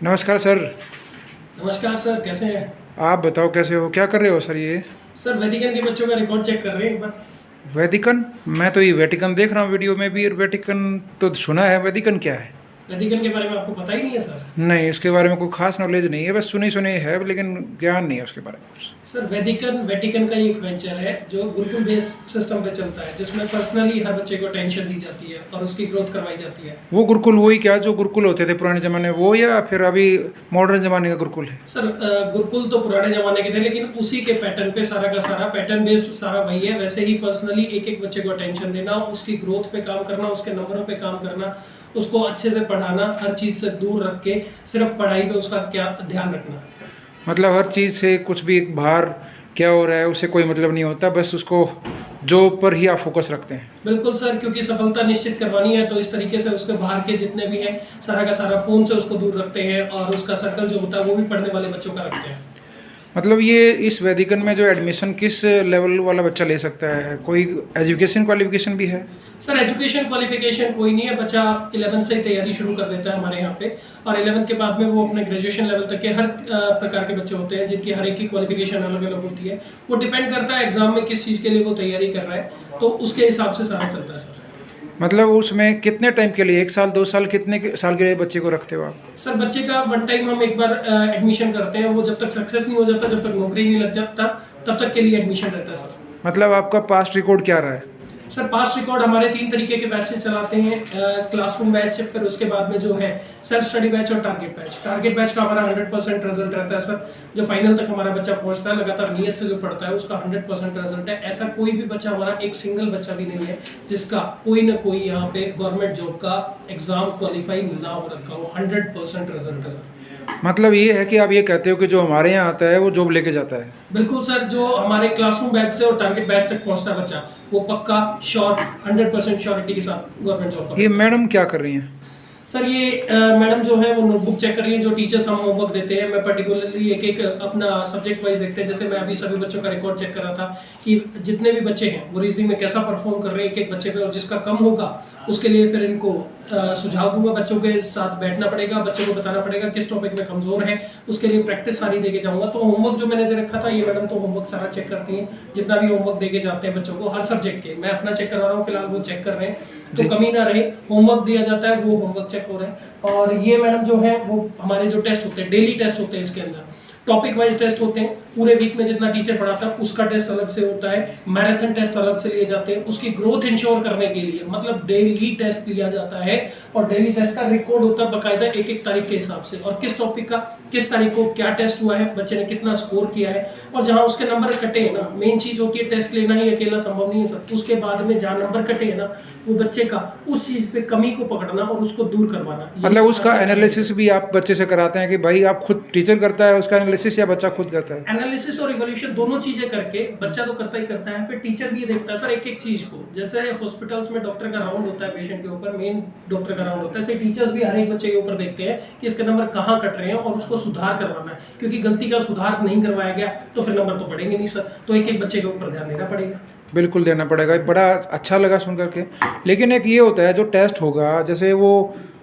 नमस्कार सर। नमस्कार सर, कैसे हैं? आप बताओ कैसे हो, क्या कर रहे हो सर ये? सर वेटिकन के बच्चों का रिकॉर्ड चेक कर रहे हैं एक बार। वेटिकन? मैं तो ये वेटिकन देख रहा हूँ वीडियो में भी, और वेटिकन तो सुना है, वेटिकन क्या है? वेटिकन के बारे में आपको पता ही नहीं है सर? नहीं, उसके बारे में कोई खास नॉलेज नहीं है, बस सुनी सुनी है, लेकिन ज्ञान नहीं है उसके बारे में। सर वेटिकन का ही एक वेंचर है जो गुरुकुल बेस्ड सिस्टम पे चलता है, जिसमें पर्सनली हर बच्चे को अटेंशन दी जाती है और उसकी ग्रोथ करवाई जाती है। वो गुरुकुल वही क्या जो गुरुकुल होते थे पुराने ज़माने में, वो या फिर अभी मॉडर्न ज़माने का गुरुकुल है? सर गुरुकुल तो पुराने जमाने के थे, लेकिन उसी के पैटर्न पे सारा का सारा पैटर्न बेस्ड सारा वही है। वैसे ही पर्सनली एक एक बच्चे को अटेंशन देना, उसकी ग्रोथ पे काम करना, उसके नंबरों पे काम करना, उसको अच्छे से पढ़ाना, हर चीज़ से दूर रख के सिर्फ पढ़ाई पे उसका क्या ध्यान रखना। मतलब हर चीज़ से कुछ भी बाहर क्या हो रहा है उसे कोई मतलब नहीं होता, बस उसको जॉब पर ही आप फोकस रखते हैं। बिल्कुल सर, क्योंकि सफलता निश्चित करवानी है तो इस तरीके से उसके बाहर के जितने भी हैं सारा का सारा फोन से उसको दूर रखते हैं, और उसका सर्कल जो होता है वो भी पढ़ने वाले बच्चों का रखते हैं। मतलब ये इस वेदिकन में जो एडमिशन किस लेवल वाला बच्चा ले सकता है? कोई एजुकेशन क्वालिफिकेशन भी है? सर एजुकेशन क्वालिफिकेशन कोई नहीं है, बच्चा 11th से ही तैयारी शुरू कर देता है हमारे यहाँ पे, और 11th के बाद में वो अपने ग्रेजुएशन लेवल तक के हर प्रकार के बच्चे होते हैं जिनकी हर एक की क्वालिफिकेशन अलग अलग होती है। वो डिपेंड करता है एग्जाम में किस चीज़ के लिए वो तैयारी कर रहा है, तो उसके हिसाब से सारा चलता है सर। मतलब उसमें कितने टाइम के लिए, 1 साल 2 साल, साल के लिए बच्चे को रखते हो आप? सर बच्चे का वन टाइम हम एक बार एडमिशन करते हैं, वो जब तक सक्सेस नहीं हो जाता, जब तक नौकरी नहीं लग जाता, तब तक के लिए एडमिशन रहता है सर। मतलब आपका पास्ट रिकॉर्ड क्या रहा है? सर पास्ट रिकॉर्ड हमारे 3 तरीके के बैचेस चलाते हैं, क्लासरूम बैच, फिर उसके बाद में जो है सेल्फ स्टडी बैच और टारगेट बैच। टारगेट बैच का हमारा 100% रिजल्ट रहता है सर। जो फाइनल तक हमारा बच्चा पहुंचता है लगातार नियत से जो पढ़ता है उसका 100% रिजल्ट है। ऐसा कोई भी बच्चा, हमारा एक सिंगल बच्चा भी नहीं है जिसका कोई ना कोई यहाँ पे गवर्नमेंट जॉब का एग्जाम क्वालिफाई ना हो रखा हो। 100% रिजल्ट है सर। मतलब ये है कि आप ये कहते हो कि जो हमारे यहाँ आता है वो जॉब लेके जाता है? बिल्कुल सर, जो हमारे क्लासरूम बैच से और टारगेट बैच तक पहुंचता है बच्चा, वो पक्का श्योर 100% श्योरिटी के साथ गवर्नमेंट जॉब पर। ये मैडम क्या कर रही हैं? सर ये मैडम जो है वो नोटबुक चेक कर रही है। जो टीचर्स हम होमवर्क देते हैं, मैं पर्टिकुलरली एक एक अपना सब्जेक्ट वाइज देखते हैं। जैसे मैं अभी सभी बच्चों का रिकॉर्ड चेक कर रहा था कि जितने भी बच्चे हैं वो रीजनिंग में कैसा परफॉर्म कर रहे हैं एक एक बच्चे पे, और जिसका कम होगा उसके लिए फिर इनको सुझाव दूंगा। बच्चों के साथ बैठना पड़ेगा, बच्चों को बताना पड़ेगा किस टॉपिक में कमजोर है, उसके लिए प्रैक्टिस सारी देके जाऊंगा। तो होमवर्क जो मैंने दे रखा था, ये मैडम तो होमवर्क सारा चेक करती हैं, जितना भी होमवर्क देके जाते हैं बच्चों को हर सब्जेक्ट के। मैं अपना चेक करवा रहा हूँ फिलहाल, वो चेक कर रहे हैं, तो कमी ना रहे। होमवर्क दिया जाता है, वो होमवर्क चेक हो रहा है। और ये मैडम जो है वो हमारे जो टेस्ट होते हैं, डेली टेस्ट होते हैं, इसके अंदर टॉपिक वाइज टेस्ट होते हैं। पूरे वीक में जितना टीचर पढ़ाता है उसका टेस्ट अलग से होता है, मैराथन टेस्ट अलग से लिए जाते हैं। उसकी ग्रोथ इंश्योर करने के लिए मतलब डेली टेस्ट लिया जाता है, और डेली टेस्ट का रिकॉर्ड होता है बकायदा एक एक तारीख के हिसाब से, और किस टॉपिक का किस तारीख को क्या टेस्ट हुआ है, बच्चे ने कितना स्कोर किया है। और जहां उसके नंबर कटे हैं ना, मेन चीज होती है टेस्ट लेना ही अकेला संभव नहीं है सर। उसके बाद में जहां नंबर कटे हैं ना, वो बच्चे का उस चीज पे कमी को पकड़ना और उसको दूर करवाना। मतलब उसका एनालिसिस भी आप बच्चे से कराते हैं कि भाई आप खुद टीचर करता है उसका एनालिसिस या बच्चा खुद करता है? एनालिसिस और इवोल्यूशन दोनों चीजें करके बच्चा तो करता ही करता है, फिर टीचर भी ये देखता है सर एक एक चीज को। जैसे हॉस्पिटल्स में डॉक्टर का राउंड होता है पेशेंट के ऊपर, मेन डॉक्टर का राउंड होता है, ऐसे टीचर्स भी हर एक बच्चे के ऊपर देखते हैं कि इसके नंबर कहाँ कट रहे हैं और उसको सुधार करवाना है। क्योंकि गलती का सुधार नहीं करवाया गया तो फिर नंबर तो बढ़ेंगे नहीं सर। तो एक एक बच्चे के ऊपर ध्यान देना पड़ेगा। बिल्कुल देना पड़ेगा, बड़ा अच्छा लगा सुन करके। लेकिन एक ये होता है जो टेस्ट होगा, जैसे वो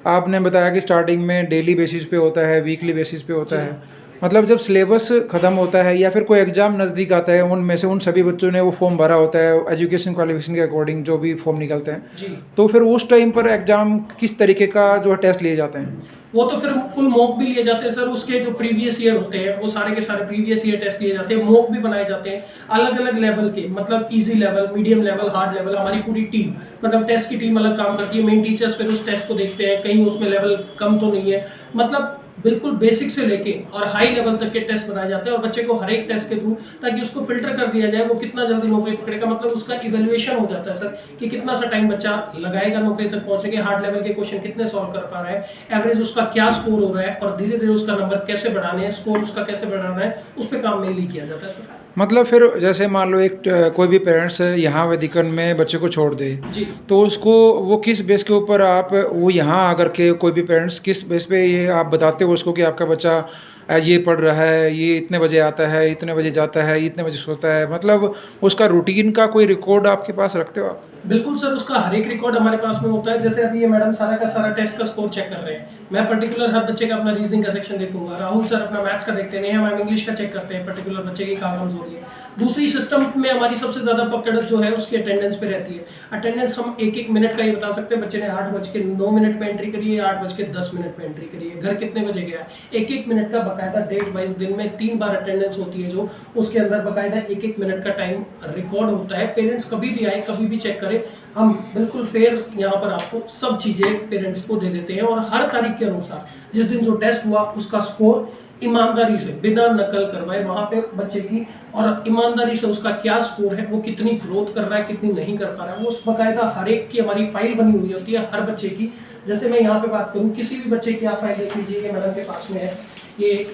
आपने बताया कि स्टार्टिंग में डेली बेसिस पे होता है, वीकली बेसिस पे होता है। मतलब जब सिलेबस ख़त्म होता है या फिर कोई एग्ज़ाम नज़दीक आता है, उनमें से उन सभी बच्चों ने वो फॉर्म भरा होता है एजुकेशन क्वालिफिकेशन के अकॉर्डिंग, जो भी फॉर्म निकलते हैं, जी, तो फिर उस टाइम पर एग्ज़ाम किस तरीके का जो है टेस्ट लिए जाते हैं? वो तो फिर फुल मॉक भी लिए जाते हैं सर। उसके जो प्रीवियस ईयर होते हैं वो सारे के सारे प्रीवियस ईयर टेस्ट लिए जाते हैं, मॉक भी बनाए जाते हैं अलग अलग लेवल के, मतलब easy level, medium level, hard level. हमारी पूरी टीम, मतलब टेस्ट की टीम अलग काम करती है। मेन टीचर्स फिर उस टेस्ट को देखते हैं कहीं उसमें लेवल कम तो नहीं है। मतलब बिल्कुल बेसिक से लेके और हाई लेवल तक के टेस्ट बनाए जाते हैं, और बच्चे को हर एक टेस्ट के थ्रू, ताकि उसको फिल्टर कर दिया जाए वो कितना जल्दी नौकरी पकड़ेगा। मतलब उसका इवेल्युएशन हो जाता है सर कि कितना सा टाइम बच्चा लगाएगा नौकरी तक पहुंचने के, हार्ड लेवल के क्वेश्चन कितने सॉल्व कर पा रहा है, एवरेज उसका क्या स्कोर हो रहा है, और धीरे धीरे उसका नंबर कैसे बढ़ाने हैं, स्कोर उसका कैसे बढ़ाना है, उस पर काम मेनली किया जाता है सर। मतलब फिर जैसे मान लो एक कोई भी पेरेंट्स यहाँ वैदिकन में बच्चे को छोड़ दे, जी तो उसको वो किस बेस के ऊपर आप वो यहाँ आकर के कोई भी पेरेंट्स किस बेस पे ये आप बताते हो उसको कि आपका बच्चा ये पढ़ रहा है, ये इतने बजे आता है, इतने बजे जाता है, इतने बजे सोता है, मतलब उसका रूटीन का कोई रिकॉर्ड आपके पास रखते हो आप? बिल्कुल सर, उसका हर एक रिकॉर्ड हमारे पास में होता है। जैसे अभी ये मैडम सारा का सारा टेस्ट का स्कोर चेक कर रहे हैं, मैं पर्टिकुलर हर बच्चे का अपना रीजनिंग का सेक्शन देखूंगा, राहुल सर अपना मैथ्स का देखते हैं, हम इंग्लिश का चेक करते हैं, पर्टिकुलर बच्चे की कहाँ कमजोरी है। दूसरी सिस्टम में हमारी सबसे ज्यादा पकड़ जो है उसकी अटेंडेंस पे रहती है। अटेंडेंस हम एक एक मिनट का ये बता सकते हैं, बच्चे ने 8:09 पे एंट्री करी है, 8:10 पे एंट्री करी है, घर कितने बजे गया है, एक एक मिनट का बकायदा डेट वाइज दिन में 3 बार अटेंडेंस होती है, जो उसके अंदर बकायदा एक एक मिनट का टाइम रिकॉर्ड होता है। पेरेंट्स कभी भी आए, कभी भी चेक करें, हम बिल्कुल फेयर यहाँ पर आपको सब चीज़ें पेरेंट्स को दे देते हैं, और हर तारीख के अनुसार जिस दिन जो टेस्ट हुआ उसका स्कोर ईमानदारी से बिना नकल करवाए वहाँ पे बच्चे की, और ईमानदारी से उसका क्या स्कोर है, वो कितनी ग्रोथ कर रहा है, कितनी नहीं कर पा रहा है, वो उस बाकायदा हर एक की हमारी फाइल बनी हुई होती है हर बच्चे की। जैसे मैं यहाँ पे बात करूँ, किसी भी बच्चे की आप फाइल देख लीजिए, ये मैडम के पास में है, ये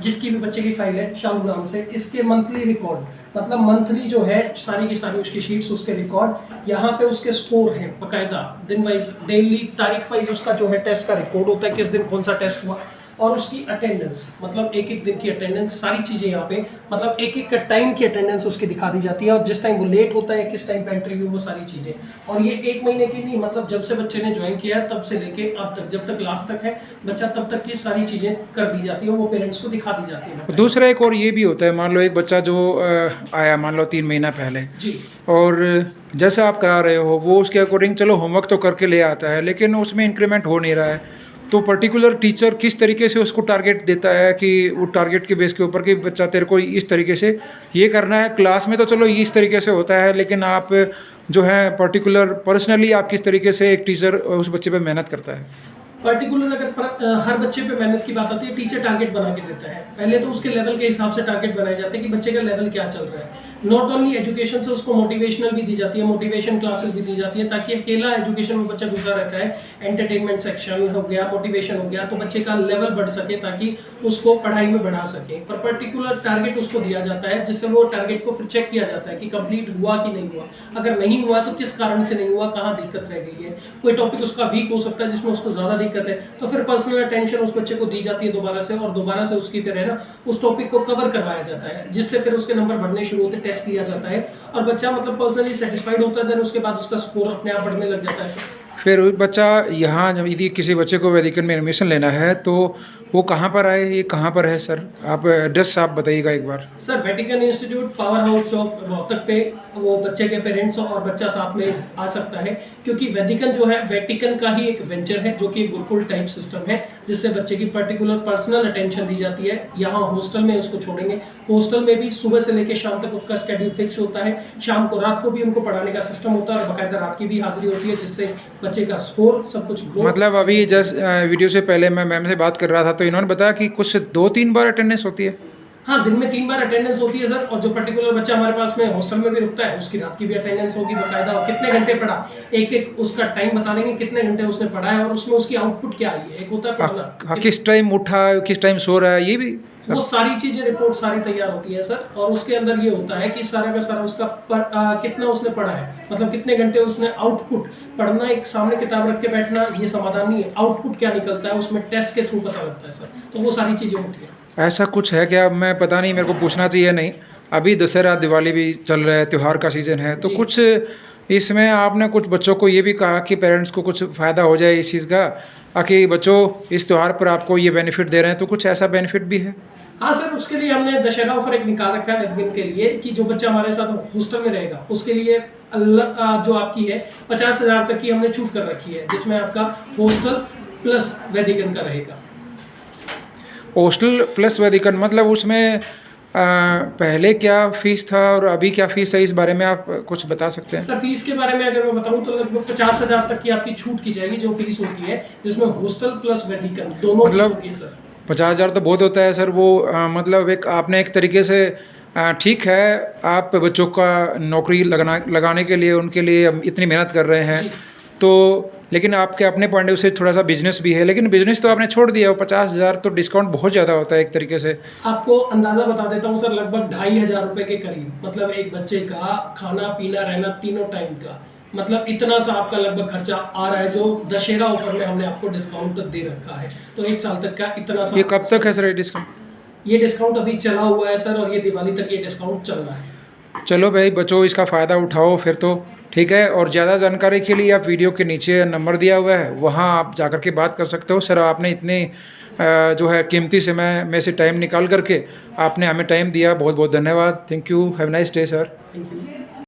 जिसकी भी बच्चे की फाइल है शाहू नाम से, इसके मंथली रिकॉर्ड, मतलब मंथली जो है सारी की सारी उसकी शीट्स, उसके रिकॉर्ड, यहाँ पे उसके स्कोर हैं बकायदा, दिन वाइज डेली तारीख वाइज उसका जो है टेस्ट का रिकॉर्ड होता है, किस दिन कौन सा टेस्ट हुआ, और उसकी अटेंडेंस, मतलब एक एक दिन की अटेंडेंस, सारी चीज़ें यहाँ पे, मतलब एक एक टाइम की अटेंडेंस उसकी दिखा दी जाती है, और जिस टाइम वो लेट होता है, किस टाइम पे एंट्री हुई, वो सारी चीज़ें। और ये 1 महीने की नहीं, मतलब जब से बच्चे ने ज्वाइन किया है तब से लेके अब तक, जब तक लास्ट तक है बच्चा, तब तक की सारी चीज़ें कर दी जाती है, वो पेरेंट्स को दिखा दी जाती है। दूसरा एक और ये भी होता है, मान लो एक बच्चा जो आया मान लो 3 महीना पहले, जी और जैसे आप करा रहे हो वो उसके अकॉर्डिंग चलो होमवर्क तो करके ले आता है, लेकिन उसमें इंक्रीमेंट हो नहीं रहा है, तो पर्टिकुलर टीचर किस तरीके से उसको टारगेट देता है कि वो टारगेट के बेस के ऊपर कि बच्चा तेरे को इस तरीके से ये करना है, क्लास में तो चलो इस तरीके से होता है, लेकिन आप जो है पर्टिकुलर पर्सनली आप किस तरीके से एक टीचर उस बच्चे पे मेहनत करता है? पर्टिकुलर अगर हर बच्चे पे मेहनत की बात आती है, टीचर टारगेट बना के देता है। पहले तो उसके लेवल के हिसाब से टारगेट बनाए जाते हैं कि बच्चे का लेवल क्या चल रहा है। नॉट ओनली एजुकेशन से उसको मोटिवेशनल भी दी जाती है, मोटिवेशन क्लासेस भी दी जाती है, ताकि अकेला एजुकेशन में बच्चा घुसा रहता है, एंटरटेनमेंट सेक्शन हो गया, मोटिवेशन हो गया, तो बच्चे का लेवल बढ़ सके, ताकि उसको पढ़ाई में बढ़ा सके। और पर्टिकुलर टारगेट उसको दिया जाता है, जिससे वो टारगेट को फिर चेक किया जाता है कि कंप्लीट हुआ कि नहीं हुआ। अगर नहीं हुआ तो किस कारण से नहीं हुआ, कहाँ दिक्कत रह गई है, कोई टॉपिक उसका वीक हो सकता है जिसमें उसको ज़्यादा दिक्कत है, तो फिर पर्सनल अटेंशन उस बच्चे को दी जाती है दोबारा से, और दोबारा से उसकी फिर है ना उस टॉपिक को कवर करवाया जाता है, जिससे फिर उसके नंबर बढ़ने शुरू होते, टेस्ट लिया जाता है, और बच्चा मतलब पर्सनली सेटिस्फाइड होता है, देन उसके बाद उसका स्कोर अपने आप बढ़ने लग जाता है। फिर बच्चा यहाँ जब यदि किसी बच्चे को वैदिकन में एडमिशन लेना है तो वो कहाँ पर आए, ये कहाँ पर है सर? आप एड्रेस आप बताइएगा एक बार। Sir Vatican institute, power house Chowk, Rohtak पे, वो बच्चे के पेरेंट्स और बच्चा साथ में आ सकता है, क्योंकि वेटिकन जो है वेटिकन का ही एक वेंचर है, जो कि गुरुकुल टाइप सिस्टम है, जिससे बच्चे की पर्टिकुलर पर्सनल अटेंशन दी जाती है। यहाँ हॉस्टल में उसको छोड़ेंगे, हॉस्टल में भी सुबह से लेकर शाम तक उसका शेड्यूल फिक्स होता है, शाम को रात को भी उनको पढ़ाने का सिस्टम होता है, और बाकायदा रात की भी हाजिरी होती है, जिससे बच्चे का स्कोर सब कुछ मतलब अभी जस्ट वीडियो से पहले मैं मैम से बात कर रहा था तो इन्होंने बताया कि कुछ 2-3 बार अटेंडेंस होती है। हाँ, दिन में 3 बार अटेंडेंस होती है सर, और जो पर्टिकुलर बच्चा हमारे पास में हॉस्टल में भी रुकता है उसकी रात की भी अटेंडेंस होगी बकायदा, और कितने घंटे पढ़ा, एक एक उसका टाइम बता देंगे कितने घंटे उसने पढ़ा है, और उसमें उसकी आउटपुट क्या आई है। एक होता है पढ़ना, किस टाइम उठा, किस टाइम सो रहा है, ये भी वो सारी चीजें रिपोर्ट सारी तैयार होती है सर, और उसके अंदर ये होता है कि सारा का सारा उसका कितना उसने पढ़ा है, मतलब कितने घंटे उसने आउटपुट। पढ़ना एक सामने किताब रख के बैठना ये समाधान नहीं है, आउटपुट क्या निकलता है उसमें टेस्ट के थ्रू पता लगता है सर, तो वो सारी चीजें होती है। ऐसा कुछ है क्या? मैं पता नहीं, मेरे को पूछना चाहिए नहीं। अभी दशहरा दिवाली भी चल रहा है, त्यौहार का सीज़न है, तो कुछ इसमें आपने कुछ बच्चों को ये भी कहा कि पेरेंट्स को कुछ फ़ायदा हो जाए इस चीज़ का कि बच्चों इस त्यौहार पर आपको ये बेनिफिट दे रहे हैं, तो कुछ ऐसा बेनिफिट भी है? हाँ सर, उसके लिए हमने दशहरा ऑफर एक निकाल रखा है वेदिकन के लिए, कि जो बच्चा हमारे साथ हॉस्टल में रहेगा उसके लिए जो आपकी है 50,000 तक की हमने छूट कर रखी है, जिसमें आपका हॉस्टल प्लस वेदिकन का रहेगा। हॉस्टल प्लस वैदिकन मतलब उसमें पहले क्या फ़ीस था और अभी क्या फ़ीस है, इस बारे में आप कुछ बता सकते हैं? सर फीस के बारे में अगर मैं बताऊं तो लगभग 50,000 तक की आपकी छूट की जाएगी, जो फीस होती है, जिसमें हॉस्टल प्लस वेदिकन दोनों मतलब होती है सर। 50,000 तो बहुत होता है सर, वो मतलब एक आपने एक तरीके से ठीक है, आप बच्चों का नौकरी लगाने के लिए उनके लिए इतनी मेहनत कर रहे हैं, तो लेकिन आपके अपने पॉइंट ऑफ व्यू से थोड़ा सा बिजनेस भी है, लेकिन बिजनेस तो आपने छोड़ दिया, वो 50,000 तो डिस्काउंट बहुत ज़्यादा होता है एक तरीके से। आपको अंदाजा बता देता हूँ सर, लगभग 2,500 रुपए के करीब, मतलब एक बच्चे का खाना पीना रहना तीनों टाइम का, मतलब इतना सा आपका लगभग खर्चा आ रहा है, जो दशहरा ऑफर में हमने आपको डिस्काउंट दे रखा है। तो एक साल तक का इतना सा ये कब तक है सर ये डिस्काउंट? ये डिस्काउंट अभी चला हुआ है सर, और ये दिवाली तक ये डिस्काउंट चल रहा है। चलो भाई बच्चों, इसका फ़ायदा उठाओ फिर तो, ठीक है। और ज़्यादा जानकारी के लिए आप वीडियो के नीचे नंबर दिया हुआ है, वहाँ आप जाकर के बात कर सकते हो। सर आपने इतने जो है कीमती समय में से टाइम निकाल करके आपने हमें टाइम दिया, बहुत बहुत धन्यवाद। Thank you, have nice day sir. Thank you.